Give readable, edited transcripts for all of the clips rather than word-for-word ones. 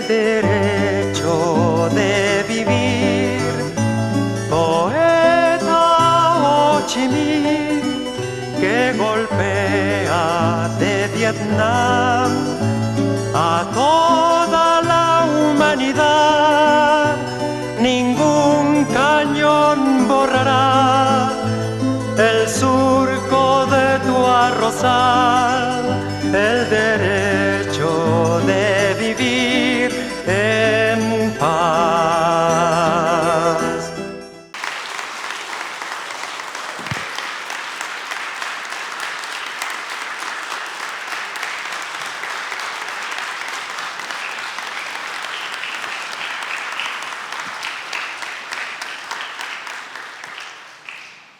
el derecho de vivir. Poeta Ho Chi Minh, que golpea de Vietnam a toda la humanidad. Ningún cañón borrará el surco de tu arrozal, el derecho de vivir en paz.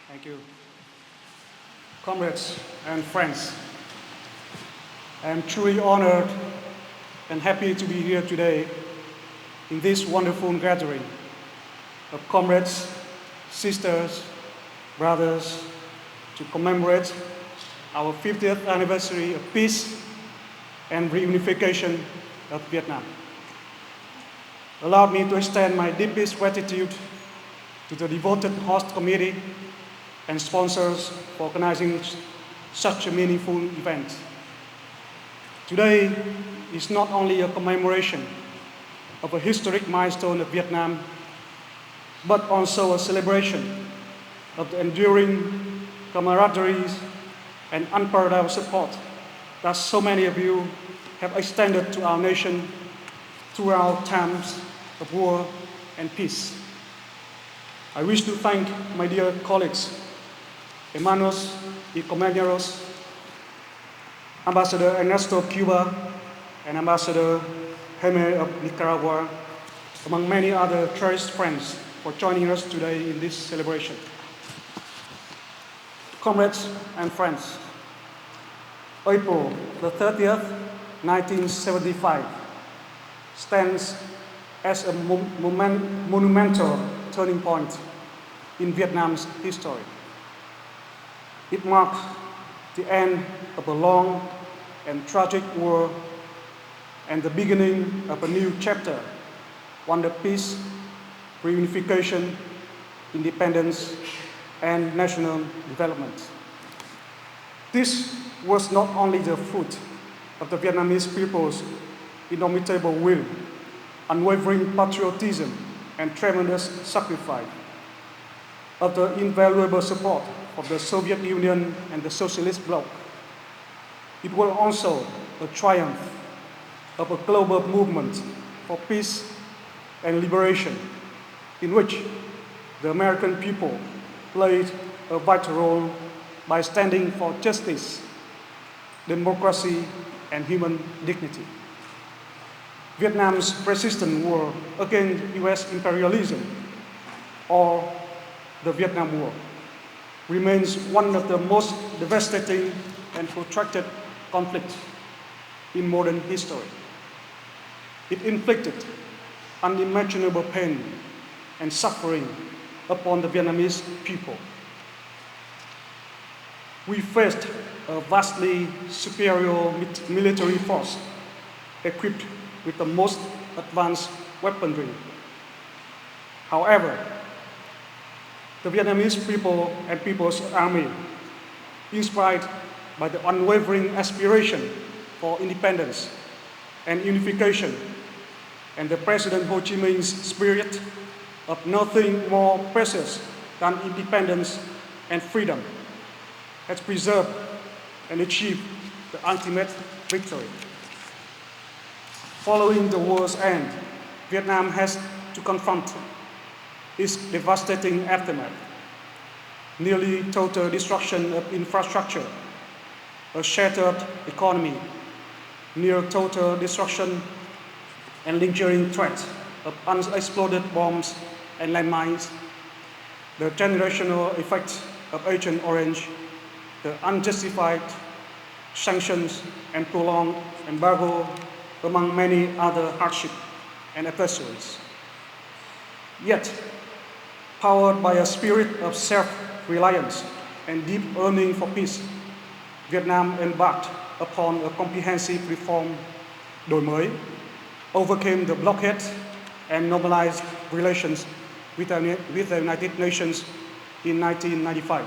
Thank you. Comrades and friends, I am truly honored and happy to be here today in this wonderful gathering of comrades, sisters, brothers, to commemorate our 50th anniversary of peace and reunification of Vietnam. Allow me to extend my deepest gratitude to the devoted host committee and sponsors for organizing such a meaningful event. Today is not only a commemoration of a historic milestone of Vietnam, but also a celebration of the enduring camaraderie and unparalleled support that so many of you have extended to our nation throughout times of war and peace. I wish to thank my dear colleagues, hermanos y compañeros, Ambassador Ernesto of Cuba and Ambassador Jaime of Nicaragua, among many other cherished friends, for joining us today in this celebration. Comrades and friends, April the 30th, 1975 stands as a monumental turning point in Vietnam's history. It marked the end of a long and tragic war and the beginning of a new chapter, one of peace, reunification, independence, and national development. This was not only the fruit of the Vietnamese people's indomitable will, unwavering patriotism, and tremendous sacrifice, of the invaluable support of the Soviet Union and the Socialist bloc. It was also a triumph of a global movement for peace and liberation, in which the American people played a vital role by standing for justice, democracy, and human dignity. Vietnam's persistent war against US imperialism, or the Vietnam War, remains one of the most devastating and protracted conflicts in modern history. It inflicted unimaginable pain and suffering upon the Vietnamese people. We faced a vastly superior military force equipped with the most advanced weaponry. However, the Vietnamese people and People's Army, inspired by the unwavering aspiration for independence and unification, and the President Ho Chi Minh's spirit of nothing more precious than independence and freedom, has preserved and achieved the ultimate victory. Following the war's end, Vietnam has to confront its devastating aftermath: nearly total destruction of infrastructure, a shattered economy, near total destruction and lingering threat of unexploded bombs and landmines, the generational effect of Agent Orange, the unjustified sanctions and prolonged embargo, among many other hardships and adversaries. Yet, powered by a spirit of self-reliance and deep yearning for peace, Vietnam embarked upon a comprehensive reform, đổi mới, overcame the blockade and normalized relations with the United Nations in 1995.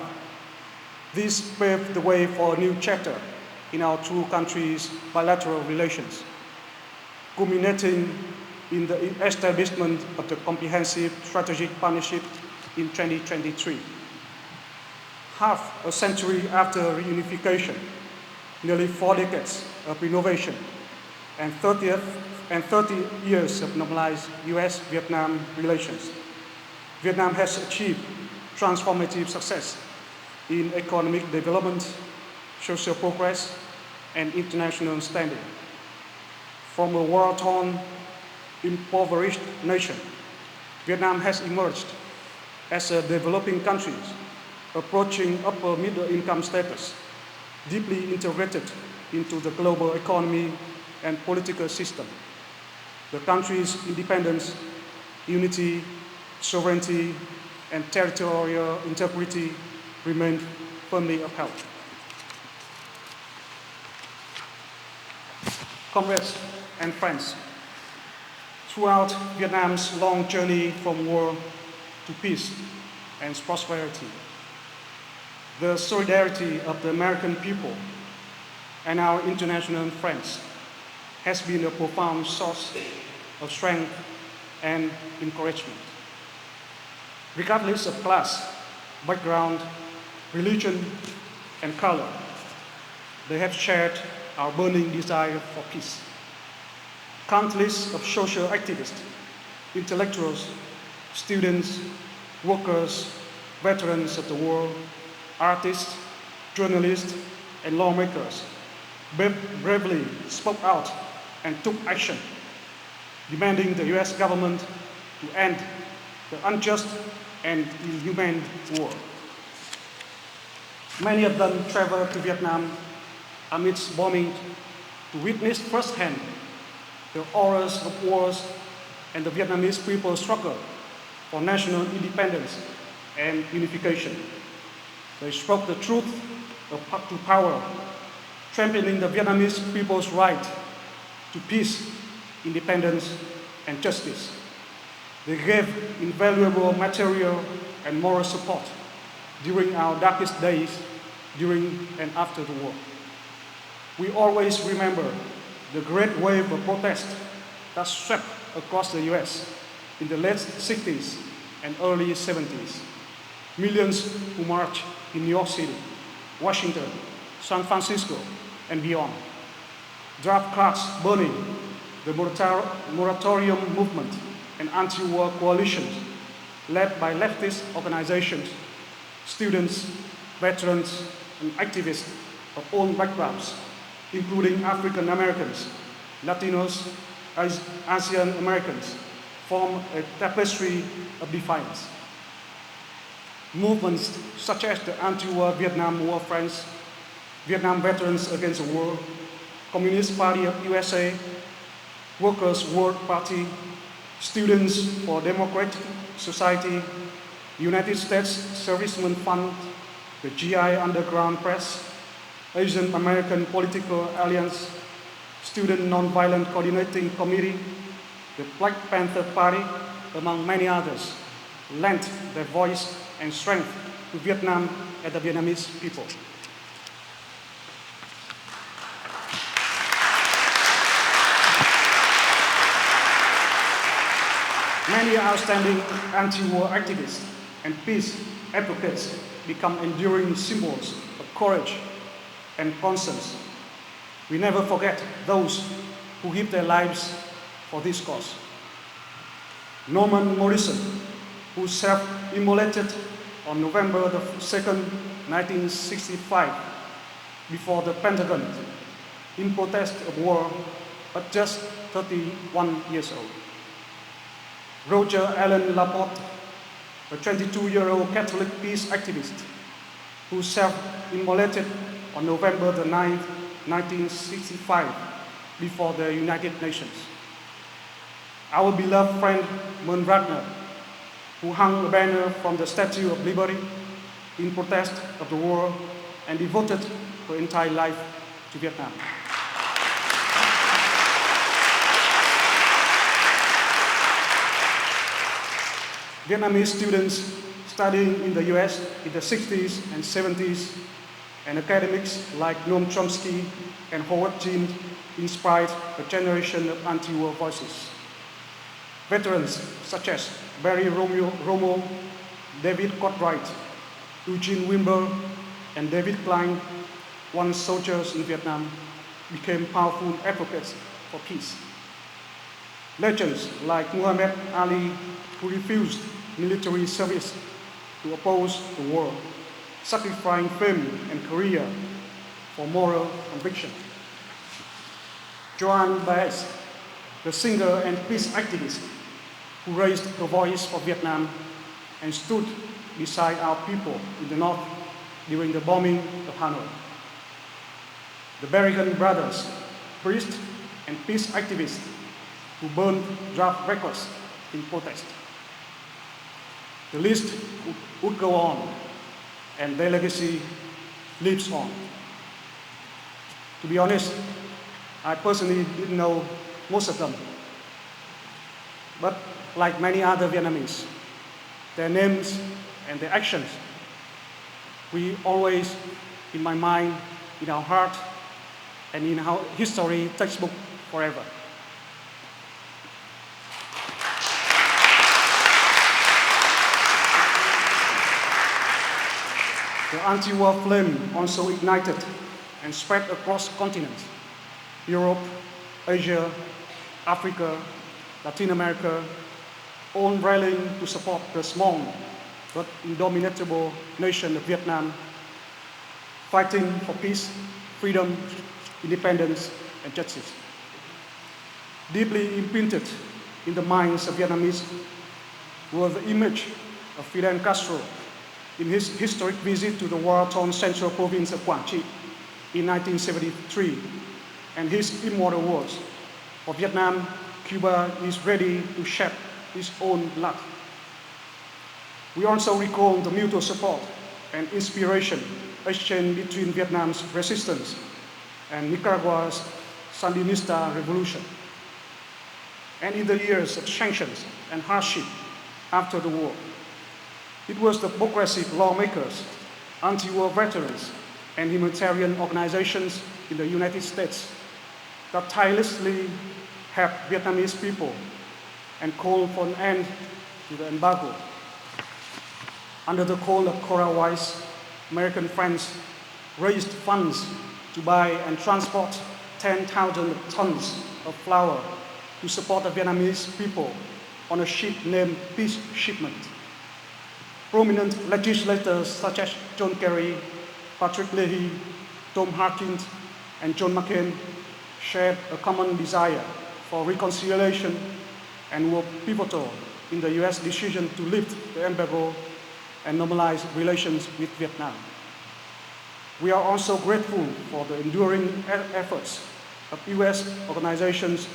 This paved the way for a new chapter in our two countries' bilateral relations, culminating in the establishment of the Comprehensive Strategic Partnership in 2023. Half a century after reunification, nearly 4 decades of renovation, and 30 years of normalized US-Vietnam relations, Vietnam has achieved transformative success in economic development, social progress, and international standing. From a war-torn, impoverished nation, Vietnam has emerged as a developing country approaching upper middle income status, deeply integrated into the global economy and political system. The country's independence, unity, sovereignty, and territorial integrity remain firmly upheld. Comrades and friends, throughout Vietnam's long journey from war to peace and prosperity, the solidarity of the American people and our international friends has been a profound source of strength and encouragement. Regardless of class, background, religion, and color, they have shared our burning desire for peace. Countless of social activists, intellectuals, students, workers, veterans of the war, artists, journalists, and lawmakers bravely spoke out and took action, demanding the US government to end the unjust and inhumane war. Many of them traveled to Vietnam amidst bombing to witness firsthand the horrors of wars and the Vietnamese people's struggle for national independence and unification. They spoke the truth to power, championing the Vietnamese people's right to peace, independence, and justice. They gave invaluable material and moral support during our darkest days, during and after the war. We always remember the great wave of protest that swept across the US in the late 60s and early 70s. Millions who marched in New York City, Washington, San Francisco, and beyond. Draft cards burning, the moratorium movement, and anti-war coalitions led by leftist organizations, students, veterans, and activists of all backgrounds, including African Americans, Latinos, Asian Americans, form a tapestry of defiance. Movements such as the anti-war Vietnam War Friends, Vietnam Veterans Against the War, Communist Party of USA, Workers' World Party, Students for Democratic Society, United States Servicemen Fund, the GI Underground Press, Asian American Political Alliance, Student Nonviolent Coordinating Committee, the Black Panther Party, among many others, lent their voice and strength to Vietnam and the Vietnamese people. Many outstanding anti-war activists and peace advocates become enduring symbols of courage and conscience. We never forget those who give their lives for this cause. Norman Morrison, who self-immolated on November the 2nd, 1965, before the Pentagon in protest of war at just 31 years old. Roger Allen Laporte, a 22-year-old Catholic peace activist who self-immolated on November the 9th, 1965, before the United Nations. Our beloved friend Mun Ratner, who hung a banner from the Statue of Liberty in protest of the war and devoted her entire life to Vietnam. Vietnamese students studying in the US in the 60s and 70s, and academics like Noam Chomsky and Howard Zinn inspired a generation of anti-war voices. Veterans such as Barry Romo, David Courtwright, Eugene Wimber, and David Klein, once soldiers in Vietnam, became powerful advocates for peace. Legends like Muhammad Ali, who refused military service to oppose the war, sacrificing fame and career for moral conviction. Joan Baez, the singer and peace activist who raised her voice for Vietnam and stood beside our people in the north during the bombing of Hanoi. The Berrigan brothers, priests and peace activists who burned draft records in protest. The list would go on, and their legacy lives on. To be honest, I personally didn't know most of them. But like many other Vietnamese, their names and their actions, we always, in my mind, in our heart, and in our history textbook forever. The anti-war flame also ignited and spread across continents: Europe, Asia, Africa, Latin America, all rallying to support the small but indomitable nation of Vietnam, fighting for peace, freedom, independence, and justice. Deeply imprinted in the minds of Vietnamese were the image of Fidel Castro in his historic visit to the war-torn central province of Quảng Trị in 1973, and his immortal words, "For Vietnam, Cuba is ready to shed its own blood." We also recall the mutual support and inspiration exchanged between Vietnam's resistance and Nicaragua's Sandinista revolution. And in the years of sanctions and hardship after the war, it was the progressive lawmakers, anti-war veterans, and humanitarian organizations in the United States that tirelessly helped Vietnamese people and called for an end to the embargo. Under the call of Cora Weiss, American friends raised funds to buy and transport 10,000 tons of flour to support the Vietnamese people on a ship named Peace Shipment. Prominent legislators such as John Kerry, Patrick Leahy, Tom Harkin, and John McCain shared a common desire for reconciliation and were pivotal in the US decision to lift the embargo and normalize relations with Vietnam. We are also grateful for the enduring efforts of US organizations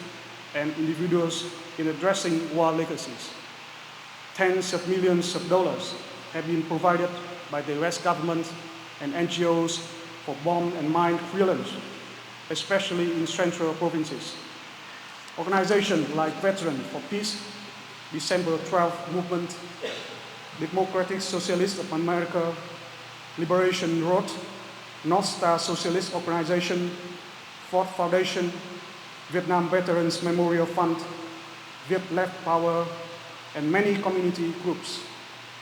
and individuals in addressing war legacies. Tens of millions of dollars have been provided by the US government and NGOs for bomb and mine clearance, especially in central provinces. Organizations like Veterans for Peace, December 12th Movement, Democratic Socialist of America, Liberation Road, North Star Socialist Organization, Ford Foundation, Vietnam Veterans Memorial Fund, Viet Left Power, and many community groups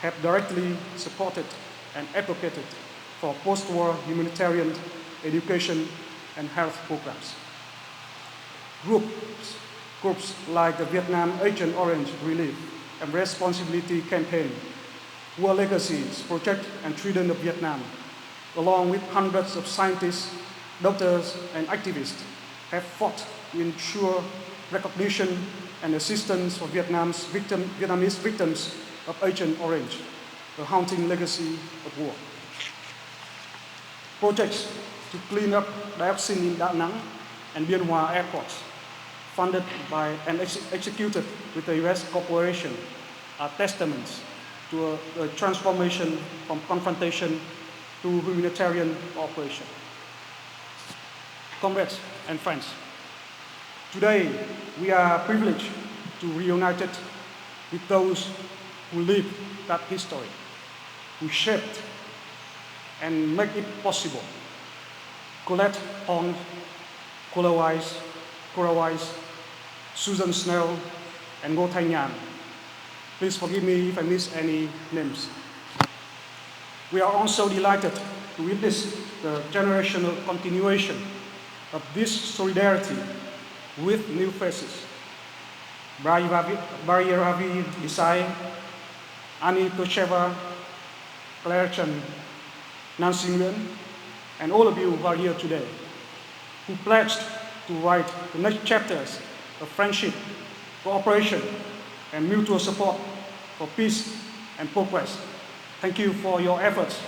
have directly supported and advocated for post-war humanitarian education and health programs. Groups like the Vietnam Agent Orange Relief and Responsibility Campaign, War Legacies Project and Trident of Vietnam, along with hundreds of scientists, doctors, and activists, have fought to ensure recognition and assistance for Vietnamese victims of Agent Orange, a haunting legacy of war. Projects to clean up dioxin in Da Nang and Bien Hoa airports, funded by and executed with the US corporation, are testaments to a transformation from confrontation to humanitarian cooperation. Comrades and friends, today we are privileged to reunite with those who lived that history, who shaped and make it possible. Colette Hong, Cora Wise, Susan Snell, and Ngô Thanh Nhàn. Please forgive me if I miss any names. We are also delighted to witness the generational continuation of this solidarity with new faces. Barry Ravi Desai, Annie Tosheva, Claire Chen, Nancy Nguyen, and all of you who are here today, who pledged to write the next chapters of friendship, cooperation, and mutual support for peace and progress. Thank you for your efforts.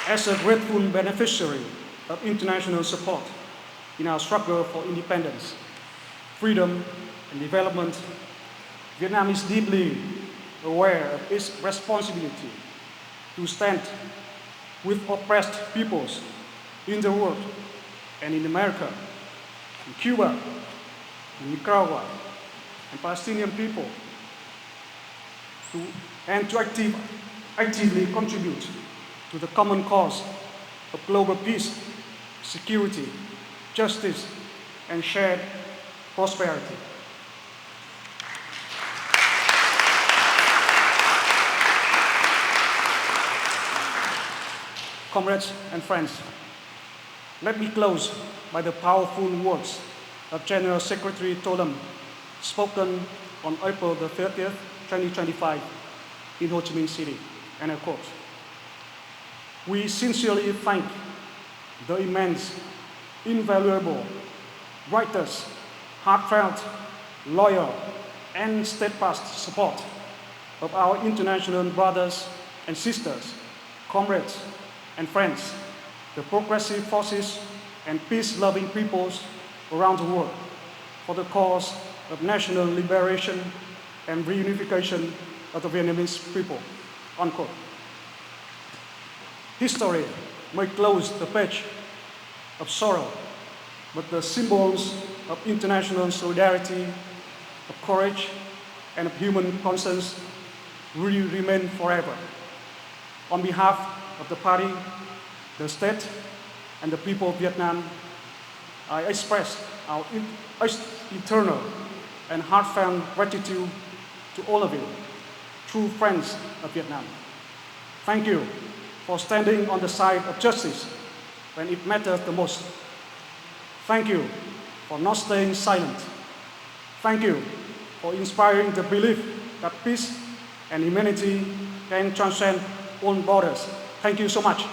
As a grateful beneficiary of international support in our struggle for independence, freedom, and development, Vietnam is deeply aware of its responsibility to stand with oppressed peoples in the world and in America, in Cuba, in Nicaragua, and Palestinian people, and to actively contribute to the common cause of global peace, security, justice, and shared prosperity. Comrades and friends, let me close by the powerful words of General Secretary Tolam, spoken on April the 30th, 2025 in Ho Chi Minh City, and I quote, "We sincerely thank the immense, invaluable, righteous, heartfelt, loyal, and steadfast support of our international brothers and sisters, comrades and friends, the progressive forces and peace-loving peoples around the world for the cause of national liberation and reunification of the Vietnamese people." Unquote. History may close the page of sorrow, but the symbols of international solidarity, of courage, and of human conscience will remain forever. On behalf of the party, the state, and the people of Vietnam, I express our eternal and heartfelt gratitude to all of you, true friends of Vietnam. Thank you for standing on the side of justice when it matters the most. Thank you for not staying silent. Thank you for inspiring the belief that peace and humanity can transcend all borders. Thank you so much.